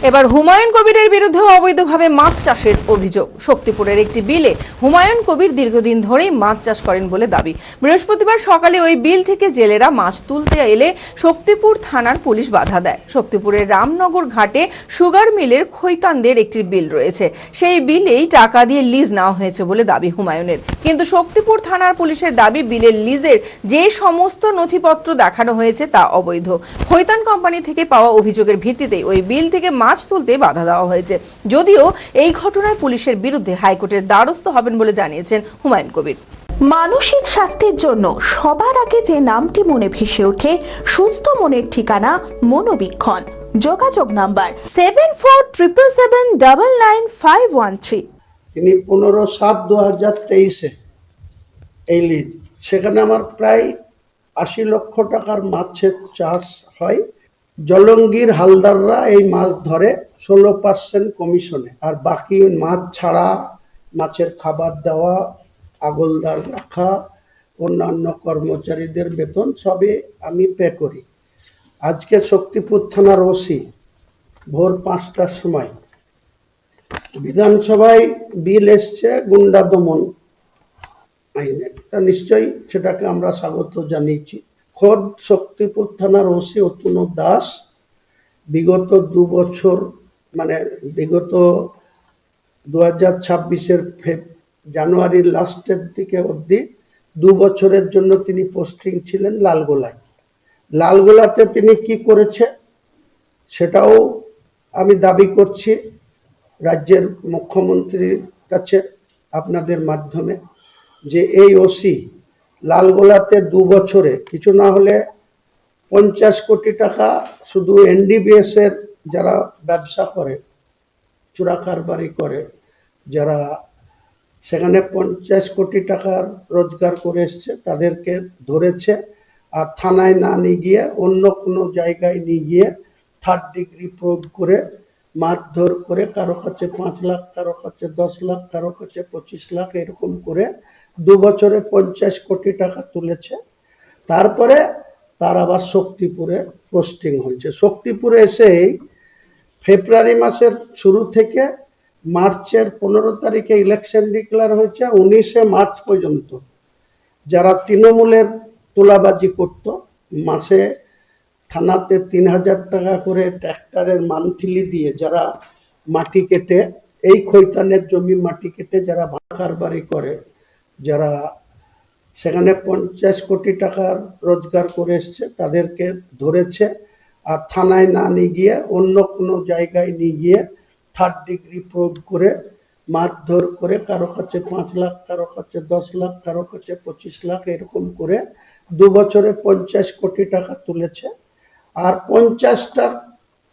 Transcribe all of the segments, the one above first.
এবার হুমায়ুন কবিরের বিরুদ্ধে অবৈধভাবে মাছ চাষের অভিযোগ। শক্তিপুরের একটি বিলে হুমায়ুন কবির দীর্ঘদিন ধরেই মাছ চাষ করেন বলে দাবি। বৃহস্পতিবার সকালে ওই বিল থেকে জেলেরা মাছ তুলতে এলে শক্তিপুর থানার পুলিশ বাধা দেয়। শক্তিপুরের রামনগর ঘাটে সুগার মিলের খৈতানদের একটি বিল রয়েছে, সেই বিলেই টাকা দিয়ে লিজ নেওয়া হয়েছে বলে দাবি হুমায়ুনের। কিন্তু শক্তিপুর থানার পুলিশের দাবি বিলের লিজের যে সমস্ত নথিপত্র দেখানো হয়েছে তা অবৈধ। খৈতান কোম্পানি থেকে পাওয়া অভিযোগের ভিত্তিতে ওই বিল থেকে মাছ তুলতে বাধা দেওয়া হয়েছে। যদিও এই ঘটনায় পুলিশের বিরুদ্ধে হাইকোর্টের দ্বারস্থ হবেন বলে জানিয়েছেন হুমায়ুন কবির। মানসিক স্বাস্থ্যের জন্য সবার আগে যে নামটি মনে ভেসে ওঠে, সুস্থ মনের ঠিকানা মনোবীক্ষণ। যোগাযোগ নাম্বার 7477799513। তিনি 15/7/2023 এই লিড, সেখানে আমার প্রায় 80 লক্ষ টাকার মাছের চাষ হয়। জলঙ্গির হালদাররা এই মাছ ধরে 16% কমিশনে, আর বাকি মাছ ছাড়া, মাছের খাবার দেওয়া, আগলদার রাখা, অন্যান্য কর্মচারীদের বেতন সবই আমি পে করি। আজকে শক্তিপুর থানার ওসি ভোর 5টার সময় বিধানসভায় বিল এসছে গুন্ডা দমন আইনে, তা নিশ্চয়ই সেটাকে আমরা স্বাগত জানিয়েছি। খোদ শক্তিপুর থানার ওসি অতুল দাস বিগত 2 বছর, মানে বিগত 2026-এর জানুয়ারির লাস্টের দিকে অবধি 2 বছরের জন্য তিনি পোস্টিং ছিলেন লালগোলায়। লালগোলাতে তিনি কি করেছে সেটাও আমি দাবি করছি রাজ্যের মুখ্যমন্ত্রীর কাছে আপনাদের মাধ্যমে, যে এই ওসি লালগোলাতে 2 বছরে কিছু না হলে 50 কোটি টাকা শুধু NDBS এর যারা ব্যবসা করে, চোরা কারবারি করে, যারা সেখানে 50 কোটি টাকার রোজগার করে এসছে, তাদেরকে ধরেছে। আর থানায় না নিয়ে গিয়ে অন্য কোনো জায়গায় নিয়ে গিয়ে 3rd ডিগ্রি প্রয়োগ করে মারধর করে কারো কাছে 5 লাখ, কারো কাছে 10 লাখ, কারো কাছে 25 লাখ, এরকম করে 2 বছরে 50 কোটি টাকা তুলেছে। তারপরে তার আবার শক্তিপুরে পোস্টিং হয়েছে। শক্তিপুরে এসেই ফেব্রুয়ারি মাসের শুরু থেকে মার্চের 15 তারিখে ইলেকশন ডিক্লেয়ার হয়েছে। 19শে মার্চ পর্যন্ত যারা তৃণমূলের তোলাবাজি করত, মাসে থানাতে 3000 টাকা করে ট্র্যাক্টরের মান্থলি দিয়ে যারা মাটি কেটে, এই খৈতানের জমি মাটি কেটে যারা কারবারি করে, যারা সেখানে 50 কোটি টাকার রোজগার করে এসছে, তাদেরকে ধরেছে। আর থানায় না নিয়ে গিয়ে অন্য কোনো জায়গায় নিয়ে গিয়ে 3rd ডিগ্রি প্রয়োগ করে মারধর করে কারো কাছে 5 লাখ, কারো কাছে 10 লাখ, কারো কাছে 25 লাখ, এরকম করে 2 বছরে 50 কোটি টাকা তুলেছে। আর 50টার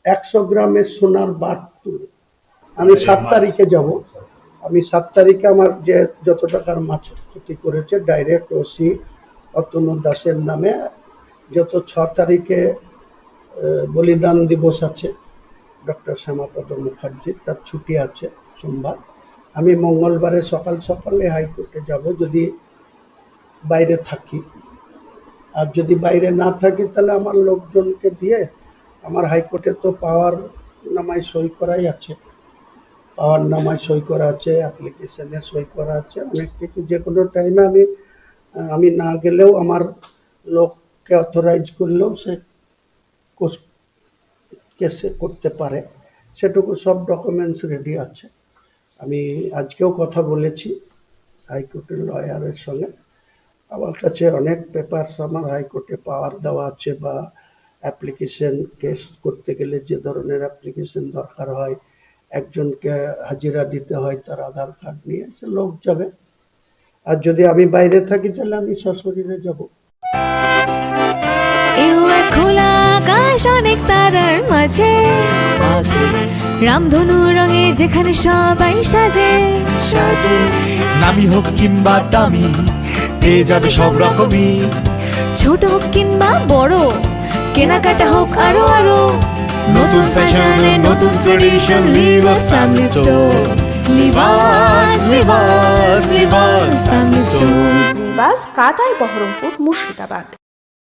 100 গ্রামের সোনার বার তুলে আমি 7 তারিখে যাব। আমি 7 তারিখে আমার যে যত টাকার মাছ ক্ষতি করেছে ডাইরেক্ট ওসি অতুল দাসের নামে, যত 6 তারিখে বলিদান দিবস আছে ডক্টর শ্যামাপদ মুখার্জি, তার ছুটি আছে সোমবার। আমি মঙ্গলবারে সকাল সকালে হাইকোর্টে যাব যদি বাইরে থাকি। আর যদি বাইরে না থাকি তাহলে আমার লোকজনকে দিয়ে, আমার হাইকোর্টে তো পাওয়ার নামায় সই করাই আছে, পাওয়ার নামায় সই করা আছে, অ্যাপ্লিকেশনে সই করা আছে, অনেক কিছু। যে কোনো টাইমে আমি না গেলেও আমার লোককে অথরাইজ করলেও সে কেসে করতে পারে, সেটুকু সব ডকুমেন্টস রেডি আছে। আমি আজকেও কথা বলেছি হাইকোর্টের লয়ারের সঙ্গে। আমার কাছে অনেক পেপারস আমার হাইকোর্টে পাওয়ার দেওয়া আছে, বা অ্যাপ্লিকেশন কেস করতে গেলে যে ধরনের অ্যাপ্লিকেশন দরকার হয়, একজনকে হাজিরা দিতে হয়, তার আধার কার্ড নিয়ে সে লোক যাবে। আর যদি আমি বাইরে থাকি তাহলে আমি সশরীরে যাব। খোলা আকাশ অনেক তারার মাঝে, রামধনু রঙে যেখানে সবাই সাজে সাজে, নামি হোক কিংবা দামি পেয়ে যাবে সব রকমই, ছোট হোক কিংবা বড়, কেনাকাটা হোক আরো আরো, নতুন ফ্যাশনে নতুন tradition, Libas family store, Libas Libas Libas family store. নিবাস কাতাই বহরমপুর মুর্শিদাবাদ।